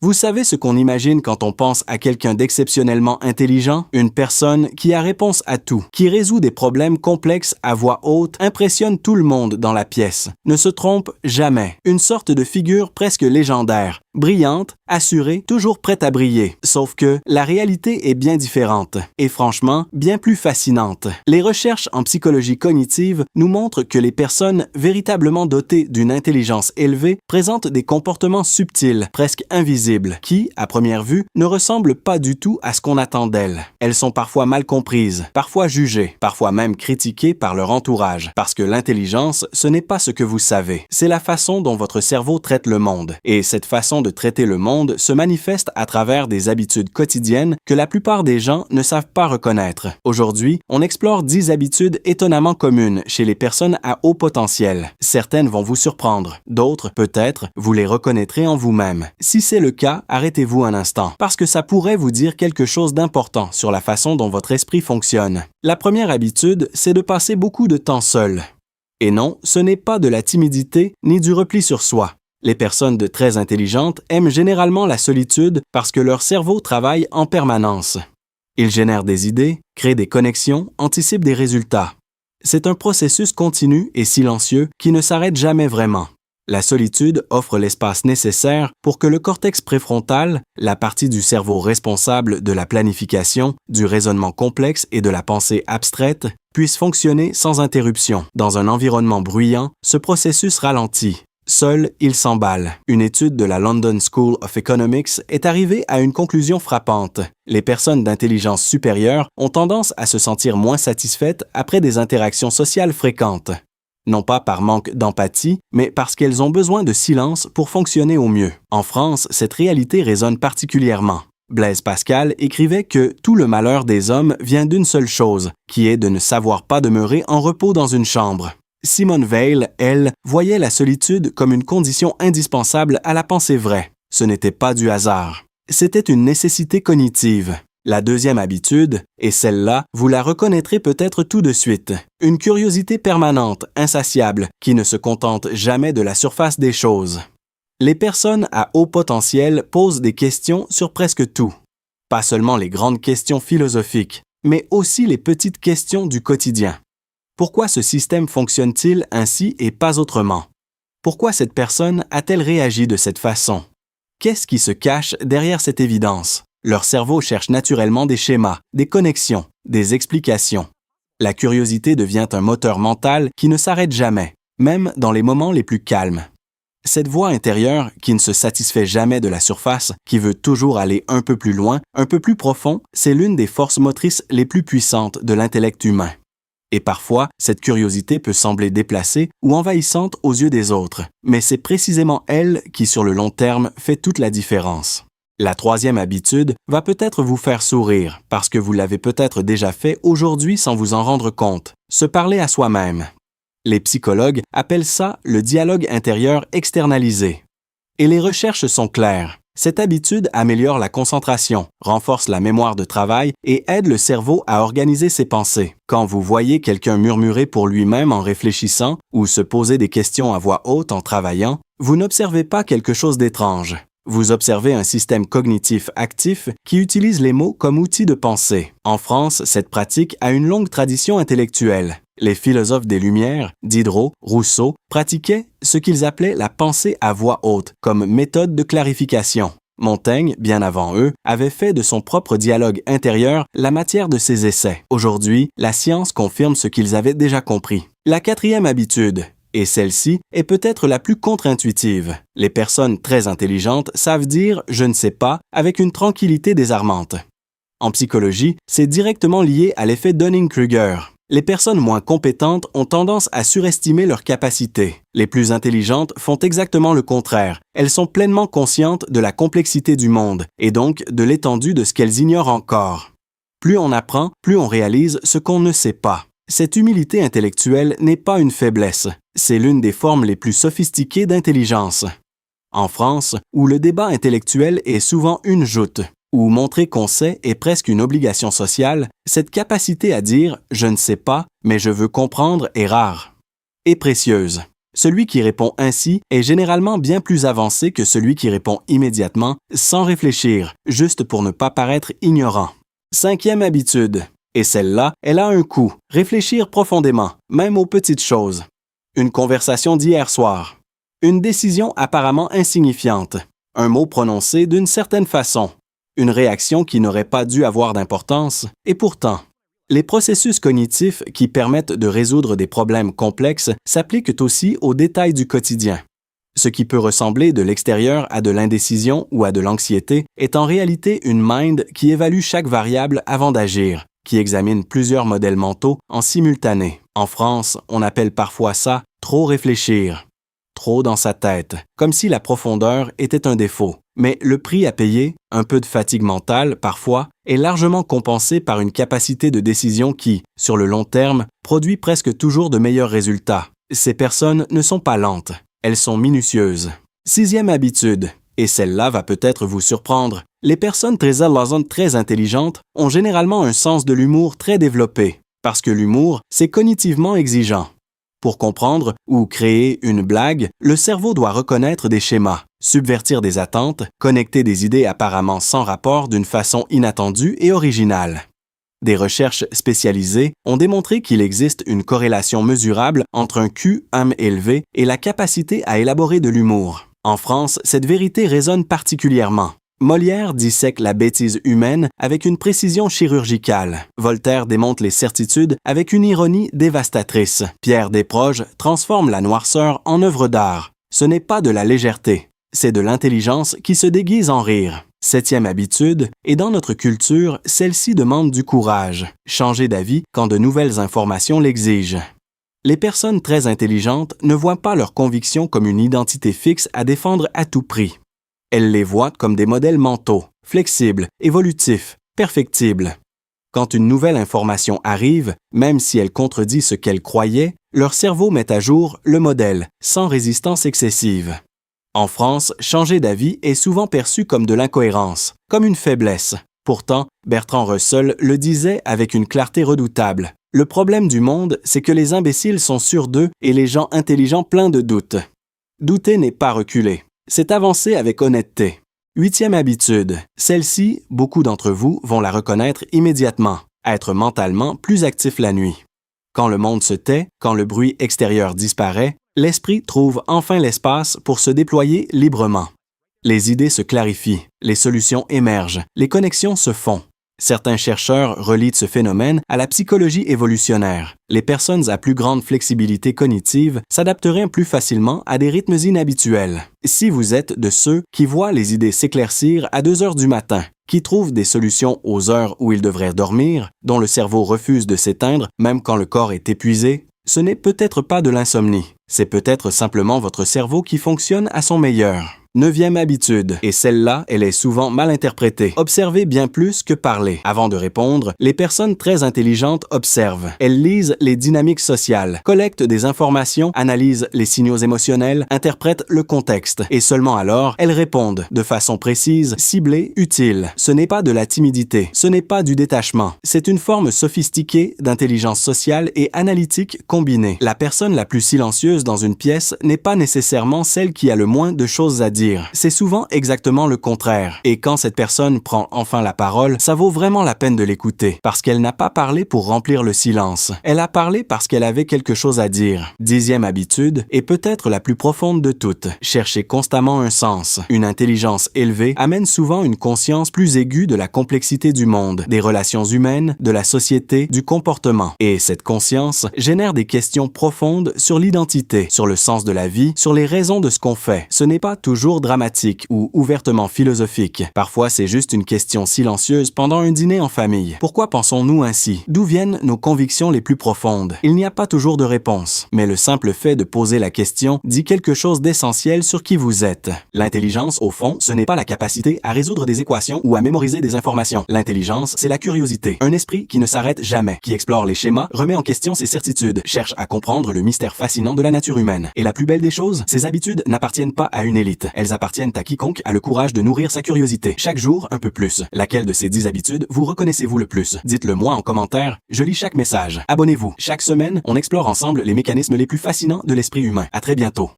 Vous savez ce qu'on imagine quand on pense à quelqu'un d'exceptionnellement intelligent? Une personne qui a réponse à tout, qui résout des problèmes complexes à voix haute, impressionne tout le monde dans la pièce, ne se trompe jamais. Une sorte de figure presque légendaire, brillante, assurée, toujours prête à briller. Sauf que la réalité est bien différente et franchement, bien plus fascinante. Les recherches en psychologie cognitive nous montrent que les personnes véritablement dotées d'une intelligence élevée présentent des comportements subtils, presque invisibles, qui, à première vue, ne ressemblent pas du tout à ce qu'on attend d'elles. Elles sont parfois mal comprises, parfois jugées, parfois même critiquées par leur entourage, parce que l'intelligence, ce n'est pas ce que vous savez, c'est la façon dont votre cerveau traite le monde. Et cette façon de traiter le monde se manifeste à travers des habitudes quotidiennes que la plupart des gens ne savent pas reconnaître. Aujourd'hui, on explore 10 habitudes étonnamment communes chez les personnes à haut potentiel. Certaines vont vous surprendre, d'autres, peut-être, vous les reconnaîtrez en vous-même. Si c'est le cas, arrêtez-vous un instant, parce que ça pourrait vous dire quelque chose d'important sur la façon dont votre esprit fonctionne. La première habitude, c'est de passer beaucoup de temps seul. Et non, ce n'est pas de la timidité ni du repli sur soi. Les personnes très intelligentes aiment généralement la solitude parce que leur cerveau travaille en permanence. Ils génèrent des idées, créent des connexions, anticipent des résultats. C'est un processus continu et silencieux qui ne s'arrête jamais vraiment. La solitude offre l'espace nécessaire pour que le cortex préfrontal, la partie du cerveau responsable de la planification, du raisonnement complexe et de la pensée abstraite, puisse fonctionner sans interruption. Dans un environnement bruyant, ce processus ralentit. Seul, il s'emballe. Une étude de la London School of Economics est arrivée à une conclusion frappante. Les personnes d'intelligence supérieure ont tendance à se sentir moins satisfaites après des interactions sociales fréquentes. Non pas par manque d'empathie, mais parce qu'elles ont besoin de silence pour fonctionner au mieux. En France, cette réalité résonne particulièrement. Blaise Pascal écrivait que tout le malheur des hommes vient d'une seule chose, qui est de ne savoir pas demeurer en repos dans une chambre. Simone Weil, elle, voyait la solitude comme une condition indispensable à la pensée vraie. Ce n'était pas du hasard. C'était une nécessité cognitive. La deuxième habitude, et celle-là, vous la reconnaîtrez peut-être tout de suite. Une curiosité permanente, insatiable, qui ne se contente jamais de la surface des choses. Les personnes à haut potentiel posent des questions sur presque tout. Pas seulement les grandes questions philosophiques, mais aussi les petites questions du quotidien. Pourquoi ce système fonctionne-t-il ainsi et pas autrement? Pourquoi cette personne a-t-elle réagi de cette façon? Qu'est-ce qui se cache derrière cette évidence? Leur cerveau cherche naturellement des schémas, des connexions, des explications. La curiosité devient un moteur mental qui ne s'arrête jamais, même dans les moments les plus calmes. Cette voix intérieure, qui ne se satisfait jamais de la surface, qui veut toujours aller un peu plus loin, un peu plus profond, c'est l'une des forces motrices les plus puissantes de l'intellect humain. Et parfois, cette curiosité peut sembler déplacée ou envahissante aux yeux des autres, mais c'est précisément elle qui, sur le long terme, fait toute la différence. La troisième habitude va peut-être vous faire sourire, parce que vous l'avez peut-être déjà fait aujourd'hui sans vous en rendre compte, se parler à soi-même. Les psychologues appellent ça le dialogue intérieur externalisé. Et les recherches sont claires. Cette habitude améliore la concentration, renforce la mémoire de travail et aide le cerveau à organiser ses pensées. Quand vous voyez quelqu'un murmurer pour lui-même en réfléchissant ou se poser des questions à voix haute en travaillant, vous n'observez pas quelque chose d'étrange. Vous observez un système cognitif actif qui utilise les mots comme outil de pensée. En France, cette pratique a une longue tradition intellectuelle. Les philosophes des Lumières, Diderot, Rousseau, pratiquaient ce qu'ils appelaient la pensée à voix haute comme méthode de clarification. Montaigne, bien avant eux, avait fait de son propre dialogue intérieur la matière de ses essais. Aujourd'hui, la science confirme ce qu'ils avaient déjà compris. La quatrième habitude, et celle-ci est peut-être la plus contre-intuitive. Les personnes très intelligentes savent dire « je ne sais pas » avec une tranquillité désarmante. En psychologie, c'est directement lié à l'effet Dunning-Kruger. Les personnes moins compétentes ont tendance à surestimer leurs capacités. Les plus intelligentes font exactement le contraire. Elles sont pleinement conscientes de la complexité du monde et donc de l'étendue de ce qu'elles ignorent encore. Plus on apprend, plus on réalise ce qu'on ne sait pas. Cette humilité intellectuelle n'est pas une faiblesse. C'est l'une des formes les plus sophistiquées d'intelligence. En France, où le débat intellectuel est souvent une joute, où montrer qu'on sait est presque une obligation sociale, cette capacité à dire « je ne sais pas, mais je veux comprendre » est rare et précieuse. Celui qui répond ainsi est généralement bien plus avancé que celui qui répond immédiatement, sans réfléchir, juste pour ne pas paraître ignorant. 5e habitude. Et celle-là, elle a un coût. Réfléchir profondément, même aux petites choses. Une conversation d'hier soir. Une décision apparemment insignifiante. Un mot prononcé d'une certaine façon. Une réaction qui n'aurait pas dû avoir d'importance, et pourtant. Les processus cognitifs qui permettent de résoudre des problèmes complexes s'appliquent aussi aux détails du quotidien. Ce qui peut ressembler de l'extérieur à de l'indécision ou à de l'anxiété est en réalité une mind qui évalue chaque variable avant d'agir, qui examine plusieurs modèles mentaux en simultané. En France, on appelle parfois ça « trop réfléchir ». Trop dans sa tête, comme si la profondeur était un défaut. Mais le prix à payer, un peu de fatigue mentale parfois, est largement compensé par une capacité de décision qui, sur le long terme, produit presque toujours de meilleurs résultats. Ces personnes ne sont pas lentes, elles sont minutieuses. 6e habitude, et celle-là va peut-être vous surprendre, les personnes très intelligentes ont généralement un sens de l'humour très développé, parce que l'humour, c'est cognitivement exigeant. Pour comprendre ou créer une blague, le cerveau doit reconnaître des schémas, subvertir des attentes, connecter des idées apparemment sans rapport d'une façon inattendue et originale. Des recherches spécialisées ont démontré qu'il existe une corrélation mesurable entre un QAM élevé et la capacité à élaborer de l'humour. En France, cette vérité résonne particulièrement. Molière dissèque la bêtise humaine avec une précision chirurgicale. Voltaire démonte les certitudes avec une ironie dévastatrice. Pierre Desproges transforme la noirceur en œuvre d'art. Ce n'est pas de la légèreté, c'est de l'intelligence qui se déguise en rire. 7e habitude, et dans notre culture, celle-ci demande du courage. Changer d'avis quand de nouvelles informations l'exigent. Les personnes très intelligentes ne voient pas leurs convictions comme une identité fixe à défendre à tout prix. Elles les voient comme des modèles mentaux, flexibles, évolutifs, perfectibles. Quand une nouvelle information arrive, même si elle contredit ce qu'elles croyaient, leur cerveau met à jour le modèle, sans résistance excessive. En France, changer d'avis est souvent perçu comme de l'incohérence, comme une faiblesse. Pourtant, Bertrand Russell le disait avec une clarté redoutable. Le problème du monde, c'est que les imbéciles sont sûrs d'eux et les gens intelligents pleins de doutes. Douter n'est pas reculer. C'est avancer avec honnêteté. 8e habitude. Celle-ci, beaucoup d'entre vous vont la reconnaître immédiatement. Être mentalement plus actif la nuit. Quand le monde se tait, quand le bruit extérieur disparaît, l'esprit trouve enfin l'espace pour se déployer librement. Les idées se clarifient, les solutions émergent, les connexions se font. Certains chercheurs relient ce phénomène à la psychologie évolutionnaire. Les personnes à plus grande flexibilité cognitive s'adapteraient plus facilement à des rythmes inhabituels. Si vous êtes de ceux qui voient les idées s'éclaircir à 2 heures du matin, qui trouvent des solutions aux heures où ils devraient dormir, dont le cerveau refuse de s'éteindre même quand le corps est épuisé, ce n'est peut-être pas de l'insomnie. C'est peut-être simplement votre cerveau qui fonctionne à son meilleur. 9e habitude, et celle-là, elle est souvent mal interprétée. Observer bien plus que parler. Avant de répondre, les personnes très intelligentes observent. Elles lisent les dynamiques sociales, collectent des informations, analysent les signaux émotionnels, interprètent le contexte, et seulement alors, elles répondent de façon précise, ciblée, utile. Ce n'est pas de la timidité, ce n'est pas du détachement. C'est une forme sophistiquée d'intelligence sociale et analytique combinée. La personne la plus silencieuse dans une pièce n'est pas nécessairement celle qui a le moins de choses à dire. C'est souvent exactement le contraire. Et quand cette personne prend enfin la parole, ça vaut vraiment la peine de l'écouter, parce qu'elle n'a pas parlé pour remplir le silence. Elle a parlé parce qu'elle avait quelque chose à dire. 10e habitude, et peut-être la plus profonde de toutes, chercher constamment un sens. Une intelligence élevée amène souvent une conscience plus aiguë de la complexité du monde, des relations humaines, de la société, du comportement. Et cette conscience génère des questions profondes sur l'identité, sur le sens de la vie, sur les raisons de ce qu'on fait. Ce n'est pas toujours dramatique ou ouvertement philosophique. Parfois, c'est juste une question silencieuse pendant un dîner en famille. Pourquoi pensons-nous ainsi? D'où viennent nos convictions les plus profondes? Il n'y a pas toujours de réponse, mais le simple fait de poser la question dit quelque chose d'essentiel sur qui vous êtes. L'intelligence, au fond, ce n'est pas la capacité à résoudre des équations ou à mémoriser des informations. L'intelligence, c'est la curiosité. Un esprit qui ne s'arrête jamais, qui explore les schémas, remet en question ses certitudes, cherche à comprendre le mystère fascinant de la nature humaine. Et la plus belle des choses, ces habitudes n'appartiennent pas à une élite. Elles Elles appartiennent à quiconque a le courage de nourrir sa curiosité. Chaque jour, un peu plus. Laquelle de ces 10 habitudes vous reconnaissez-vous le plus? Dites-le moi en commentaire. Je lis chaque message. Abonnez-vous. Chaque semaine, on explore ensemble les mécanismes les plus fascinants de l'esprit humain. À très bientôt.